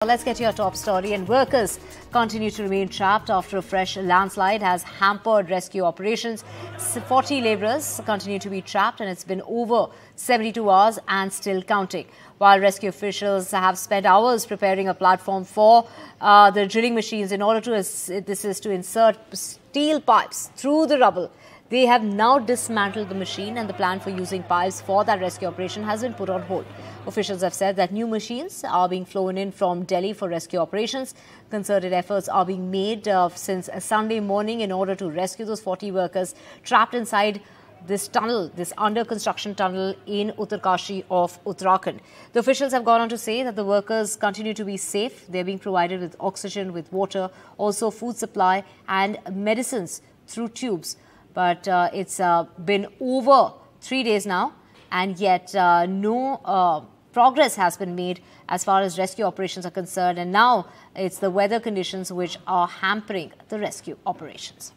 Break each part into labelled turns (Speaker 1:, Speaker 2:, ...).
Speaker 1: Let's get to your top story. And workers continue to remain trapped after a fresh landslide has hampered rescue operations. 40 labourers continue to be trapped, and it's been over 72 hours and still counting. While rescue officials have spent hours preparing a platform for the drilling machines in order to insert steel pipes through the rubble. They have now dismantled the machine, and the plan for using pipes for that rescue operation has been put on hold. Officials have said that new machines are being flown in from Delhi for rescue operations. Concerted efforts are being made since Sunday morning in order to rescue those 40 workers trapped inside this tunnel, this under construction tunnel in Uttarkashi of Uttarakhand. The officials have gone on to say that the workers continue to be safe. They're being provided with oxygen, with water, also food supply and medicines through tubes. But it's been over 3 days now, and yet no progress has been made as far as rescue operations are concerned. And now it's the weather conditions which are hampering the rescue operations.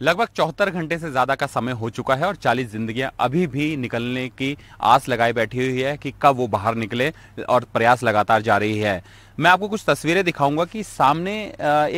Speaker 2: लगभग 74 घंटे से ज्यादा का समय हो चुका है और 40 जिंदगियां अभी भी निकलने की आस लगाए बैठी हुई है कि कब वो बाहर निकले, और प्रयास लगातार जारी है। मैं आपको कुछ तस्वीरें दिखाऊंगा कि सामने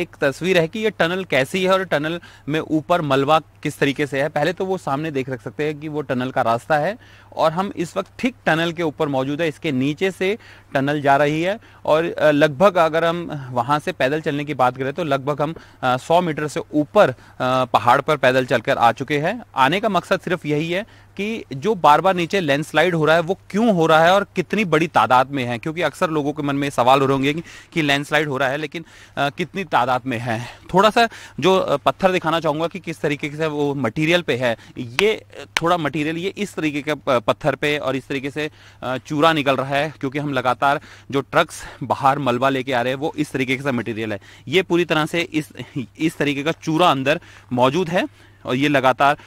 Speaker 2: एक तस्वीर है कि ये टनल कैसी है और टनल में ऊपर मलबा किस तरीके से है। पहले तो वो सामने देख सकते हैं कि वो टनल का रास्ता है, और हम इस वक्त ठीक टनल के ऊपर मौजूद है। इसके नीचे से टनल जा रही है, और लगभग अगर हम वहां से पैदल चलने की बात करें तो लगभग हम 100 मीटर से ऊपर पहाड़ पर पैदल चलकर आ चुके हैं। आने का मकसद सिर्फ यही है कि जो बार बार नीचे लैंडस्लाइड हो रहा है वो क्यों हो रहा है और कितनी बड़ी तादाद में है, क्योंकि अक्सर लोगों के मन में सवाल हो रहे होंगे कि लैंडस्लाइड हो रहा है, लेकिन कितनी तादाद में है। थोड़ा सा जो पत्थर दिखाना चाहूंगा कि किस तरीके से वो मटेरियल पे है। ये थोड़ा मटेरियल ये इस तरीके के पत्थर पे और इस तरीके से चूरा निकल रहा है, क्योंकि हम लगातार जो ट्रक्स बाहर मलबा लेके आ रहे हैं वो इस तरीके का मटेरियल है। ये पूरी तरह से इस तरीके का चूरा अंदर मौजूद है, और ये लगातार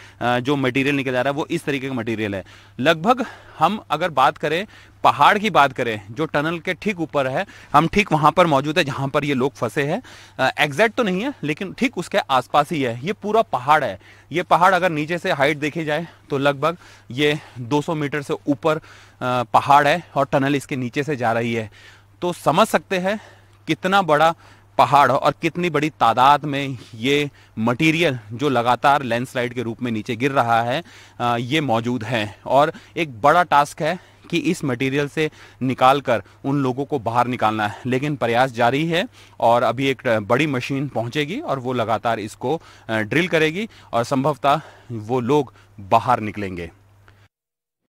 Speaker 2: जो मटेरियल निकल जा रहा है वो इस तरीके का मटेरियल है। लगभग हम अगर बात करें, पहाड़ की बात करें, जो टनल के ठीक ऊपर है, हम ठीक वहां पर मौजूद है जहां पर ये लोग फंसे हैं। एग्जैक्ट तो नहीं है, लेकिन ठीक उसके आसपास ही है। ये पूरा पहाड़ है। ये पहाड़ अगर नीचे से हाइट देखी जाए तो लगभग ये 200 मीटर से ऊपर पहाड़ है, और टनल इसके नीचे से जा रही है। तो समझ सकते हैं कितना बड़ा पहाड़ और कितनी बड़ी तादाद में ये मटेरियल जो लगातार लैंडस्लाइड के रूप में नीचे गिर रहा है ये मौजूद है। और एक बड़ा टास्क है कि इस मटेरियल से निकालकर उन लोगों को बाहर निकालना है, लेकिन प्रयास जारी है। और अभी एक बड़ी मशीन पहुंचेगी और वो लगातार इसको ड्रिल करेगी, और संभवतः वो लोग बाहर निकलेंगे।